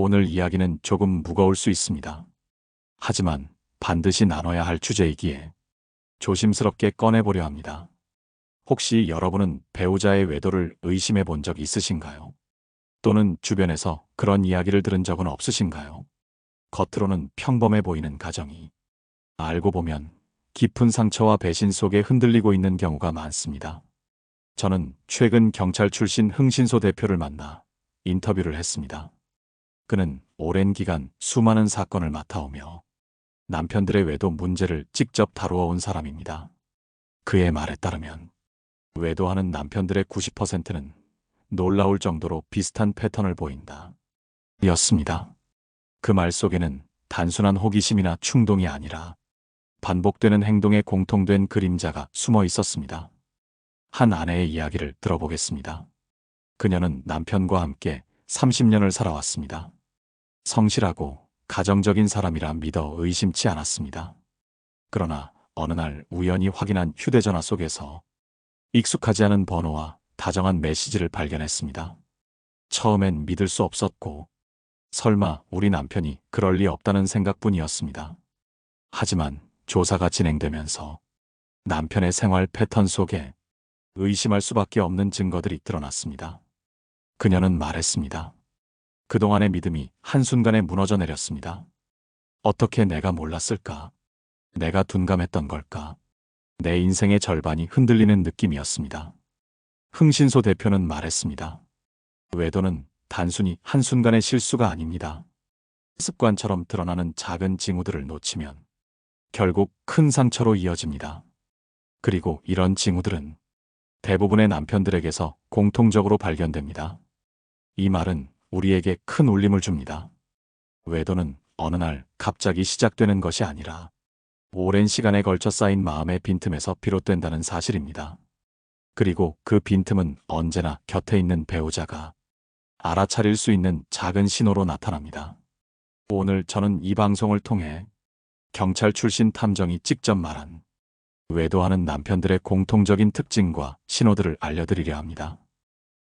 오늘 이야기는 조금 무거울 수 있습니다. 하지만 반드시 나눠야 할 주제이기에 조심스럽게 꺼내보려 합니다. 혹시 여러분은 배우자의 외도를 의심해 본 적 있으신가요? 또는 주변에서 그런 이야기를 들은 적은 없으신가요? 겉으로는 평범해 보이는 가정이 알고 보면 깊은 상처와 배신 속에 흔들리고 있는 경우가 많습니다. 저는 최근 경찰 출신 흥신소 대표를 만나 인터뷰를 했습니다. 그는 오랜 기간 수많은 사건을 맡아오며 남편들의 외도 문제를 직접 다루어 온 사람입니다. 그의 말에 따르면 외도하는 남편들의 90%는 놀라울 정도로 비슷한 패턴을 보인다. 였습니다. 그 말 속에는 단순한 호기심이나 충동이 아니라 반복되는 행동에 공통된 그림자가 숨어 있었습니다. 한 아내의 이야기를 들어보겠습니다. 그녀는 남편과 함께 30년을 살아왔습니다. 성실하고 가정적인 사람이라 믿어 의심치 않았습니다. 그러나 어느 날 우연히 확인한 휴대전화 속에서 익숙하지 않은 번호와 다정한 메시지를 발견했습니다. 처음엔 믿을 수 없었고 설마 우리 남편이 그럴 리 없다는 생각뿐이었습니다. 하지만 조사가 진행되면서 남편의 생활 패턴 속에 의심할 수밖에 없는 증거들이 드러났습니다. 그녀는 말했습니다. 그동안의 믿음이 한순간에 무너져 내렸습니다. 어떻게 내가 몰랐을까? 내가 둔감했던 걸까? 내 인생의 절반이 흔들리는 느낌이었습니다. 흥신소 대표는 말했습니다. 외도는 단순히 한순간의 실수가 아닙니다. 습관처럼 드러나는 작은 징후들을 놓치면 결국 큰 상처로 이어집니다. 그리고 이런 징후들은 대부분의 남편들에게서 공통적으로 발견됩니다. 이 말은 우리에게 큰 울림을 줍니다. 외도는 어느 날 갑자기 시작되는 것이 아니라 오랜 시간에 걸쳐 쌓인 마음의 빈틈에서 비롯된다는 사실입니다. 그리고 그 빈틈은 언제나 곁에 있는 배우자가 알아차릴 수 있는 작은 신호로 나타납니다. 오늘 저는 이 방송을 통해 경찰 출신 탐정이 직접 말한 외도하는 남편들의 공통적인 특징과 신호들을 알려드리려 합니다.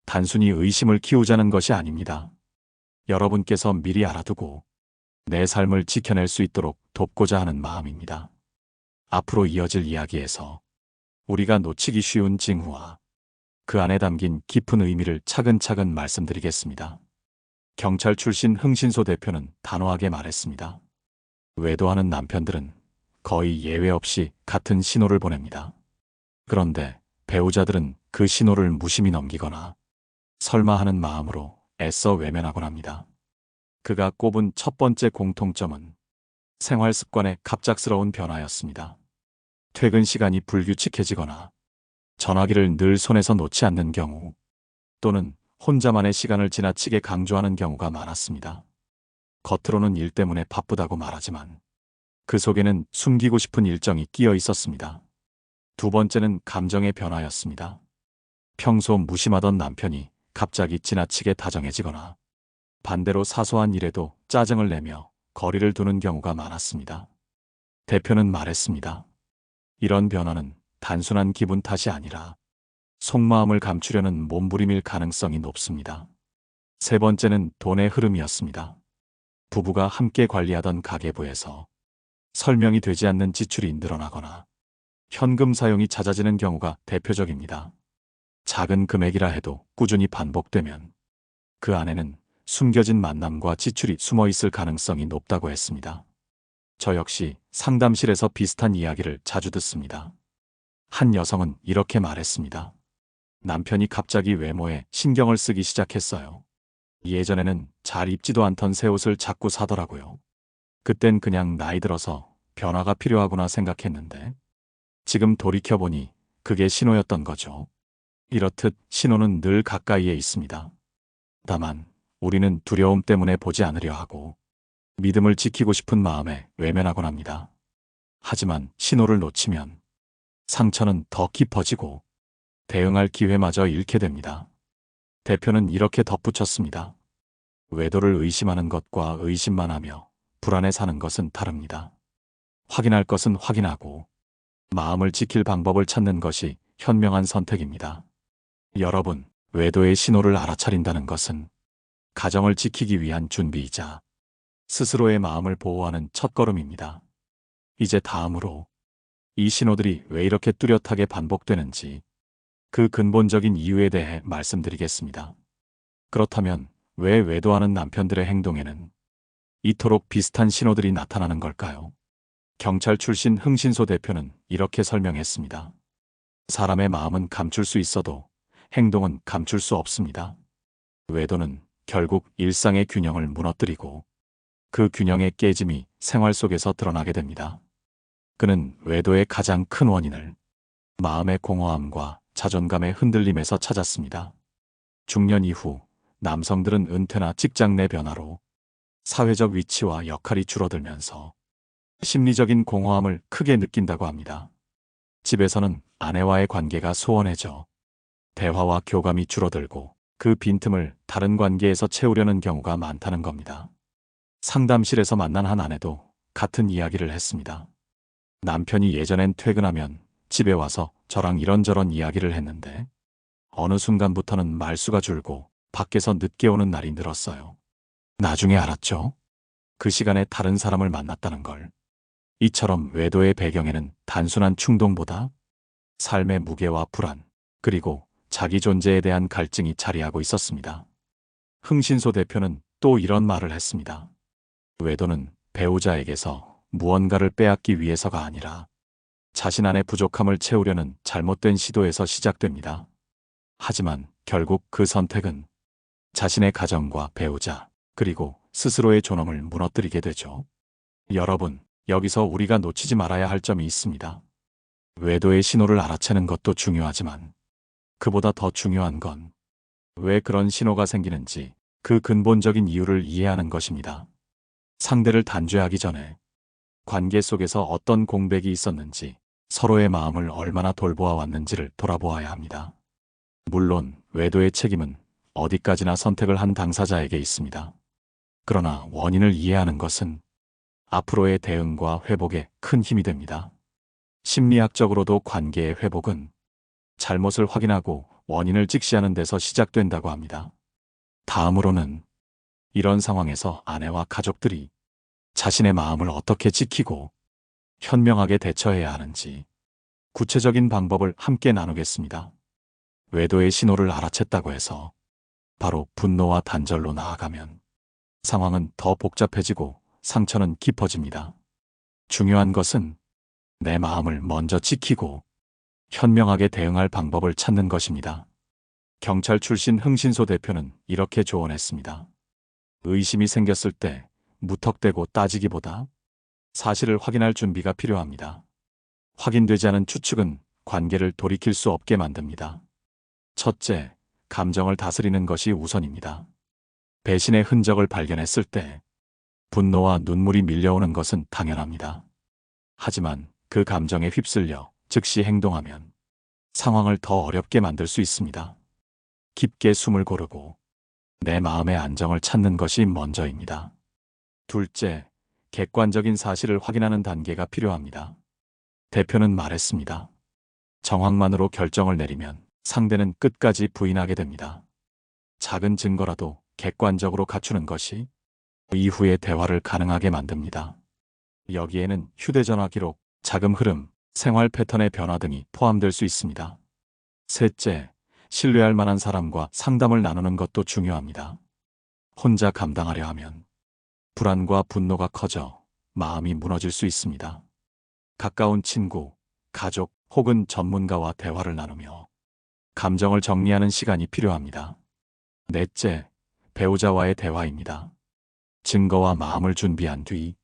단순히 의심을 키우자는 것이 아닙니다. 여러분께서 미리 알아두고 내 삶을 지켜낼 수 있도록 돕고자 하는 마음입니다. 앞으로 이어질 이야기에서 우리가 놓치기 쉬운 징후와 그 안에 담긴 깊은 의미를 차근차근 말씀드리겠습니다. 경찰 출신 흥신소 대표는 단호하게 말했습니다. 외도하는 남편들은 거의 예외 없이 같은 신호를 보냅니다. 그런데 배우자들은 그 신호를 무심히 넘기거나 설마 하는 마음으로 애써 외면하곤 합니다. 그가 꼽은 첫 번째 공통점은 생활 습관의 갑작스러운 변화였습니다. 퇴근 시간이 불규칙해지거나 전화기를 늘 손에서 놓지 않는 경우 또는 혼자만의 시간을 지나치게 강조하는 경우가 많았습니다. 겉으로는 일 때문에 바쁘다고 말하지만 그 속에는 숨기고 싶은 일정이 끼어 있었습니다. 두 번째는 감정의 변화였습니다. 평소 무심하던 남편이 갑자기 지나치게 다정해지거나 반대로 사소한 일에도 짜증을 내며 거리를 두는 경우가 많았습니다. 대표는 말했습니다. 이런 변화는 단순한 기분 탓이 아니라 속마음을 감추려는 몸부림일 가능성이 높습니다. 세 번째는 돈의 흐름이었습니다. 부부가 함께 관리하던 가계부에서 설명이 되지 않는 지출이 늘어나거나 현금 사용이 잦아지는 경우가 대표적입니다. 작은 금액이라 해도 꾸준히 반복되면 그 안에는 숨겨진 만남과 지출이 숨어 있을 가능성이 높다고 했습니다. 저 역시 상담실에서 비슷한 이야기를 자주 듣습니다. 한 여성은 이렇게 말했습니다. 남편이 갑자기 외모에 신경을 쓰기 시작했어요. 예전에는 잘 입지도 않던 새 옷을 자꾸 사더라고요. 그땐 그냥 나이 들어서 변화가 필요하구나 생각했는데 지금 돌이켜보니 그게 신호였던 거죠. 이렇듯 신호는 늘 가까이에 있습니다. 다만 우리는 두려움 때문에 보지 않으려 하고 믿음을 지키고 싶은 마음에 외면하곤 합니다. 하지만 신호를 놓치면 상처는 더 깊어지고 대응할 기회마저 잃게 됩니다. 대표는 이렇게 덧붙였습니다. 외도를 의심하는 것과 의심만 하며 불안해 사는 것은 다릅니다. 확인할 것은 확인하고 마음을 지킬 방법을 찾는 것이 현명한 선택입니다. 여러분, 외도의 신호를 알아차린다는 것은 가정을 지키기 위한 준비이자 스스로의 마음을 보호하는 첫걸음입니다. 이제 다음으로 이 신호들이 왜 이렇게 뚜렷하게 반복되는지 그 근본적인 이유에 대해 말씀드리겠습니다. 그렇다면 왜 외도하는 남편들의 행동에는 이토록 비슷한 신호들이 나타나는 걸까요? 경찰 출신 흥신소 대표는 이렇게 설명했습니다. 사람의 마음은 감출 수 있어도 행동은 감출 수 없습니다. 외도는 결국 일상의 균형을 무너뜨리고 그 균형의 깨짐이 생활 속에서 드러나게 됩니다. 그는 외도의 가장 큰 원인을 마음의 공허함과 자존감의 흔들림에서 찾았습니다. 중년 이후 남성들은 은퇴나 직장 내 변화로 사회적 위치와 역할이 줄어들면서 심리적인 공허함을 크게 느낀다고 합니다. 집에서는 아내와의 관계가 소원해져 대화와 교감이 줄어들고 그 빈틈을 다른 관계에서 채우려는 경우가 많다는 겁니다. 상담실에서 만난 한 아내도 같은 이야기를 했습니다. 남편이 예전엔 퇴근하면 집에 와서 저랑 이런저런 이야기를 했는데 어느 순간부터는 말수가 줄고 밖에서 늦게 오는 날이 늘었어요. 나중에 알았죠. 그 시간에 다른 사람을 만났다는 걸. 이처럼 외도의 배경에는 단순한 충동보다 삶의 무게와 불안, 그리고 자기 존재에 대한 갈증이 자리하고 있었습니다. 흥신소 대표는 또 이런 말을 했습니다. 외도는 배우자에게서 무언가를 빼앗기 위해서가 아니라 자신 안의 부족함을 채우려는 잘못된 시도에서 시작됩니다. 하지만 결국 그 선택은 자신의 가정과 배우자, 그리고 스스로의 존엄을 무너뜨리게 되죠. 여러분, 여기서 우리가 놓치지 말아야 할 점이 있습니다. 외도의 신호를 알아채는 것도 중요하지만 그보다 더 중요한 건 왜 그런 신호가 생기는지 그 근본적인 이유를 이해하는 것입니다. 상대를 단죄하기 전에 관계 속에서 어떤 공백이 있었는지, 서로의 마음을 얼마나 돌보아 왔는지를 돌아보아야 합니다. 물론 외도의 책임은 어디까지나 선택을 한 당사자에게 있습니다. 그러나 원인을 이해하는 것은 앞으로의 대응과 회복에 큰 힘이 됩니다. 심리학적으로도 관계의 회복은 잘못을 확인하고 원인을 직시하는 데서 시작된다고 합니다. 다음으로는 이런 상황에서 아내와 가족들이 자신의 마음을 어떻게 지키고 현명하게 대처해야 하는지 구체적인 방법을 함께 나누겠습니다. 외도의 신호를 알아챘다고 해서 바로 분노와 단절로 나아가면 상황은 더 복잡해지고 상처는 깊어집니다. 중요한 것은 내 마음을 먼저 지키고 현명하게 대응할 방법을 찾는 것입니다. 경찰 출신 흥신소 대표는 이렇게 조언했습니다. 의심이 생겼을 때 무턱대고 따지기보다 사실을 확인할 준비가 필요합니다. 확인되지 않은 추측은 관계를 돌이킬 수 없게 만듭니다. 첫째, 감정을 다스리는 것이 우선입니다. 배신의 흔적을 발견했을 때 분노와 눈물이 밀려오는 것은 당연합니다. 하지만 그 감정에 휩쓸려 즉시 행동하면 상황을 더 어렵게 만들 수 있습니다. 깊게 숨을 고르고 내 마음의 안정을 찾는 것이 먼저입니다. 둘째, 객관적인 사실을 확인하는 단계가 필요합니다. 대표는 말했습니다. 정황만으로 결정을 내리면 상대는 끝까지 부인하게 됩니다. 작은 증거라도 객관적으로 갖추는 것이 이후의 대화를 가능하게 만듭니다. 여기에는 휴대전화 기록, 자금 흐름, 생활 패턴의 변화 등이 포함될 수 있습니다. 셋째, 신뢰할 만한 사람과 상담을 나누는 것도 중요합니다. 혼자 감당하려 하면 불안과 분노가 커져 마음이 무너질 수 있습니다. 가까운 친구, 가족 혹은 전문가와 대화를 나누며 감정을 정리하는 시간이 필요합니다. 넷째, 배우자와의 대화입니다. 증거와 마음을 준비한 뒤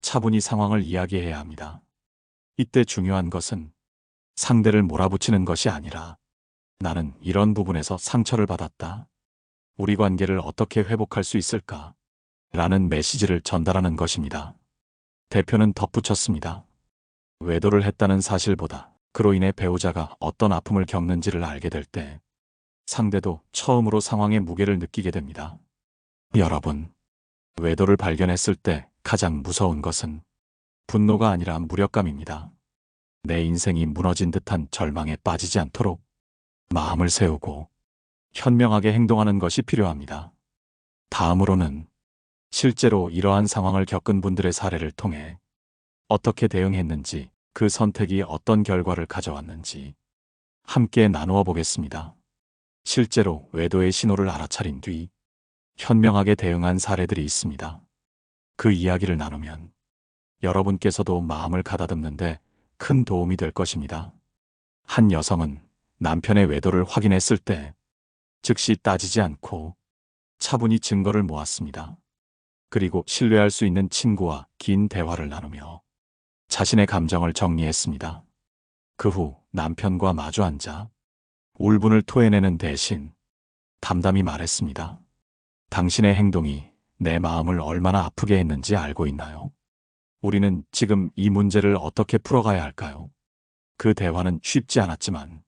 차분히 상황을 이야기해야 합니다. 이때 중요한 것은 상대를 몰아붙이는 것이 아니라 나는 이런 부분에서 상처를 받았다. 우리 관계를 어떻게 회복할 수 있을까? 라는 메시지를 전달하는 것입니다. 대표는 덧붙였습니다. 외도를 했다는 사실보다 그로 인해 배우자가 어떤 아픔을 겪는지를 알게 될 때 상대도 처음으로 상황의 무게를 느끼게 됩니다. 여러분, 외도를 발견했을 때 가장 무서운 것은 분노가 아니라 무력감입니다. 내 인생이 무너진 듯한 절망에 빠지지 않도록 마음을 세우고 현명하게 행동하는 것이 필요합니다. 다음으로는 실제로 이러한 상황을 겪은 분들의 사례를 통해 어떻게 대응했는지, 그 선택이 어떤 결과를 가져왔는지 함께 나누어 보겠습니다. 실제로 외도의 신호를 알아차린 뒤 현명하게 대응한 사례들이 있습니다. 그 이야기를 나누면 여러분께서도 마음을 가다듬는데 큰 도움이 될 것입니다. 한 여성은 남편의 외도를 확인했을 때 즉시 따지지 않고 차분히 증거를 모았습니다. 그리고 신뢰할 수 있는 친구와 긴 대화를 나누며 자신의 감정을 정리했습니다. 그 후 남편과 마주 앉아 울분을 토해내는 대신 담담히 말했습니다. 당신의 행동이 내 마음을 얼마나 아프게 했는지 알고 있나요? 우리는 지금 이 문제를 어떻게 풀어가야 할까요? 그 대화는 쉽지 않았지만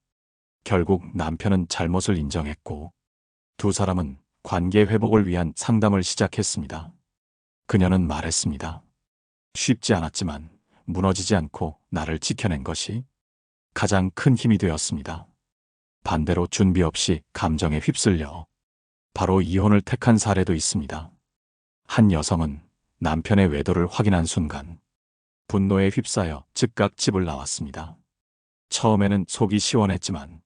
결국 남편은 잘못을 인정했고 두 사람은 관계 회복을 위한 상담을 시작했습니다. 그녀는 말했습니다. 쉽지 않았지만 무너지지 않고 나를 지켜낸 것이 가장 큰 힘이 되었습니다. 반대로 준비 없이 감정에 휩쓸려 바로 이혼을 택한 사례도 있습니다. 한 여성은 남편의 외도를 확인한 순간 분노에 휩싸여 즉각 집을 나왔습니다. 처음에는 속이 시원했지만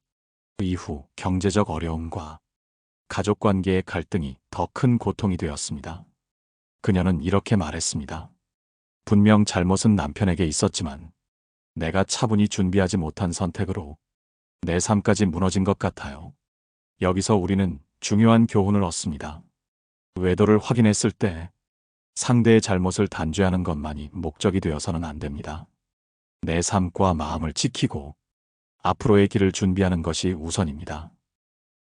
이후 경제적 어려움과 가족관계의 갈등이 더 큰 고통이 되었습니다. 그녀는 이렇게 말했습니다. 분명 잘못은 남편에게 있었지만 내가 차분히 준비하지 못한 선택으로 내 삶까지 무너진 것 같아요. 여기서 우리는 중요한 교훈을 얻습니다. 외도를 확인했을 때 상대의 잘못을 단죄하는 것만이 목적이 되어서는 안 됩니다. 내 삶과 마음을 지키고 앞으로의 길을 준비하는 것이 우선입니다.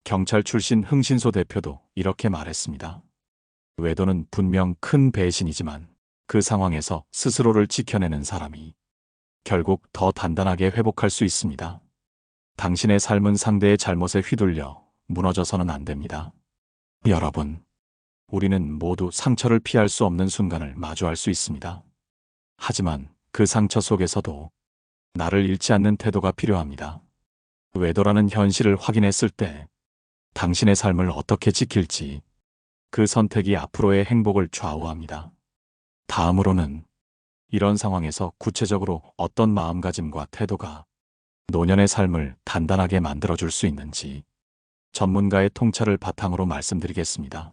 경찰 출신 흥신소 대표도 이렇게 말했습니다. 외도는 분명 큰 배신이지만 그 상황에서 스스로를 지켜내는 사람이 결국 더 단단하게 회복할 수 있습니다. 당신의 삶은 상대의 잘못에 휘둘려 무너져서는 안 됩니다. 여러분, 우리는 모두 상처를 피할 수 없는 순간을 마주할 수 있습니다. 하지만 그 상처 속에서도 나를 잃지 않는 태도가 필요합니다. 외도라는 현실을 확인했을 때 당신의 삶을 어떻게 지킬지, 그 선택이 앞으로의 행복을 좌우합니다. 다음으로는 이런 상황에서 구체적으로 어떤 마음가짐과 태도가 노년의 삶을 단단하게 만들어줄 수 있는지 전문가의 통찰을 바탕으로 말씀드리겠습니다.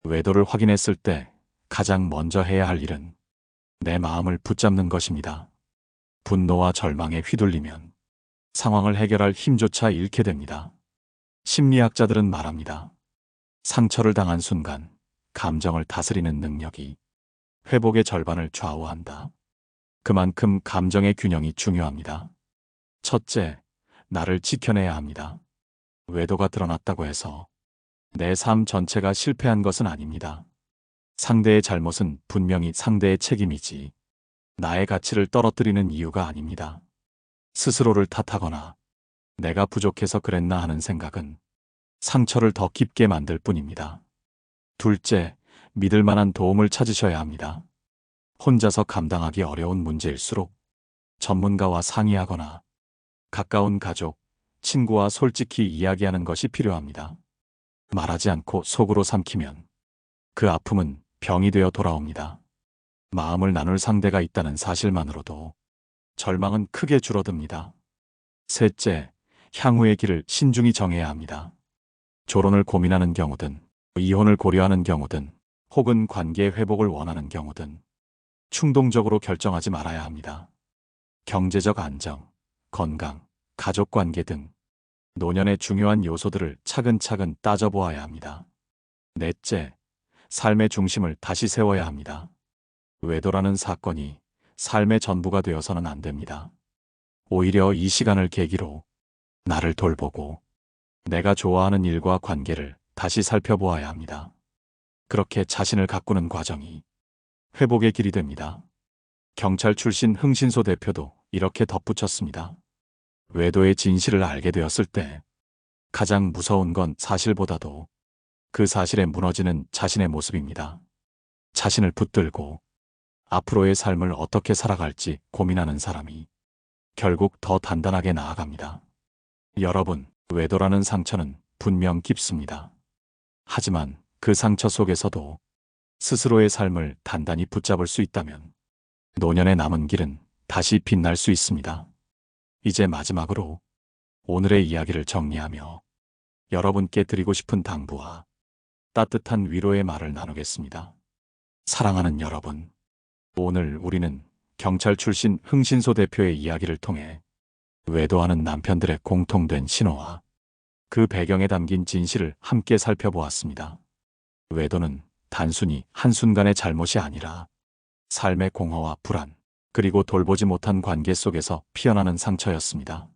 외도를 확인했을 때 가장 먼저 해야 할 일은 내 마음을 붙잡는 것입니다. 분노와 절망에 휘둘리면 상황을 해결할 힘조차 잃게 됩니다. 심리학자들은 말합니다. 상처를 당한 순간 감정을 다스리는 능력이 회복의 절반을 좌우한다. 그만큼 감정의 균형이 중요합니다. 첫째, 나를 지켜내야 합니다. 외도가 드러났다고 해서 내 삶 전체가 실패한 것은 아닙니다. 상대의 잘못은 분명히 상대의 책임이지 나의 가치를 떨어뜨리는 이유가 아닙니다. 스스로를 탓하거나 내가 부족해서 그랬나 하는 생각은 상처를 더 깊게 만들 뿐입니다. 둘째, 믿을 만한 도움을 찾으셔야 합니다. 혼자서 감당하기 어려운 문제일수록 전문가와 상의하거나 가까운 가족, 친구와 솔직히 이야기하는 것이 필요합니다. 말하지 않고 속으로 삼키면 그 아픔은 병이 되어 돌아옵니다. 마음을 나눌 상대가 있다는 사실만으로도 절망은 크게 줄어듭니다. 셋째, 향후의 길을 신중히 정해야 합니다. 졸혼을 고민하는 경우든, 이혼을 고려하는 경우든, 혹은 관계 회복을 원하는 경우든 충동적으로 결정하지 말아야 합니다. 경제적 안정, 건강, 가족관계 등 노년의 중요한 요소들을 차근차근 따져보아야 합니다. 넷째, 삶의 중심을 다시 세워야 합니다. 외도라는 사건이 삶의 전부가 되어서는 안 됩니다. 오히려 이 시간을 계기로 나를 돌보고 내가 좋아하는 일과 관계를 다시 살펴보아야 합니다. 그렇게 자신을 가꾸는 과정이 회복의 길이 됩니다. 경찰 출신 흥신소 대표도 이렇게 덧붙였습니다. 외도의 진실을 알게 되었을 때 가장 무서운 건 사실보다도 그 사실에 무너지는 자신의 모습입니다. 자신을 붙들고 앞으로의 삶을 어떻게 살아갈지 고민하는 사람이 결국 더 단단하게 나아갑니다. 여러분, 외도라는 상처는 분명 깊습니다. 하지만 그 상처 속에서도 스스로의 삶을 단단히 붙잡을 수 있다면 노년의 남은 길은 다시 빛날 수 있습니다. 이제 마지막으로 오늘의 이야기를 정리하며 여러분께 드리고 싶은 당부와 따뜻한 위로의 말을 나누겠습니다. 사랑하는 여러분, 오늘 우리는 경찰 출신 흥신소 대표의 이야기를 통해 외도하는 남편들의 공통된 신호와 그 배경에 담긴 진실을 함께 살펴보았습니다. 외도는 단순히 한순간의 잘못이 아니라 삶의 공허와 불안, 그리고 돌보지 못한 관계 속에서 피어나는 상처였습니다.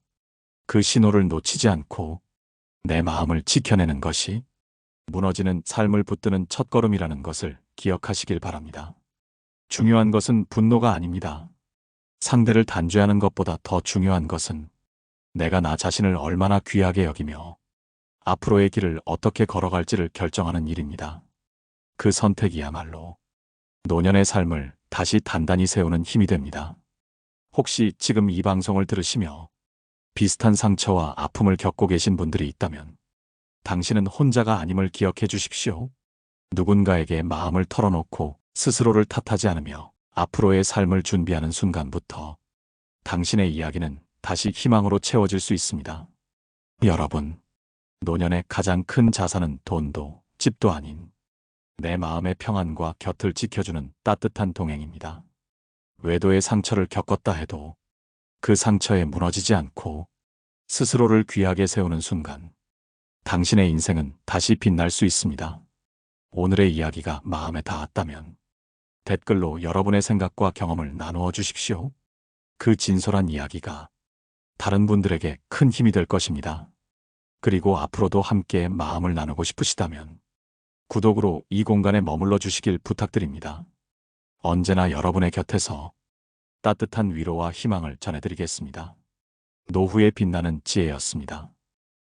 그 신호를 놓치지 않고 내 마음을 지켜내는 것이 무너지는 삶을 붙드는 첫걸음이라는 것을 기억하시길 바랍니다. 중요한 것은 분노가 아닙니다. 상대를 단죄하는 것보다 더 중요한 것은 내가 나 자신을 얼마나 귀하게 여기며 앞으로의 길을 어떻게 걸어갈지를 결정하는 일입니다. 그 선택이야말로 노년의 삶을 다시 단단히 세우는 힘이 됩니다. 혹시 지금 이 방송을 들으시며 비슷한 상처와 아픔을 겪고 계신 분들이 있다면 당신은 혼자가 아님을 기억해 주십시오. 누군가에게 마음을 털어놓고 스스로를 탓하지 않으며 앞으로의 삶을 준비하는 순간부터 당신의 이야기는 다시 희망으로 채워질 수 있습니다. 여러분, 노년의 가장 큰 자산은 돈도 집도 아닌 내 마음의 평안과 곁을 지켜주는 따뜻한 동행입니다. 외도의 상처를 겪었다 해도 그 상처에 무너지지 않고 스스로를 귀하게 세우는 순간 당신의 인생은 다시 빛날 수 있습니다. 오늘의 이야기가 마음에 닿았다면 댓글로 여러분의 생각과 경험을 나누어 주십시오. 그 진솔한 이야기가 다른 분들에게 큰 힘이 될 것입니다. 그리고 앞으로도 함께 마음을 나누고 싶으시다면 구독으로 이 공간에 머물러 주시길 부탁드립니다. 언제나 여러분의 곁에서 따뜻한 위로와 희망을 전해드리겠습니다. 노후에 빛나는 지혜였습니다.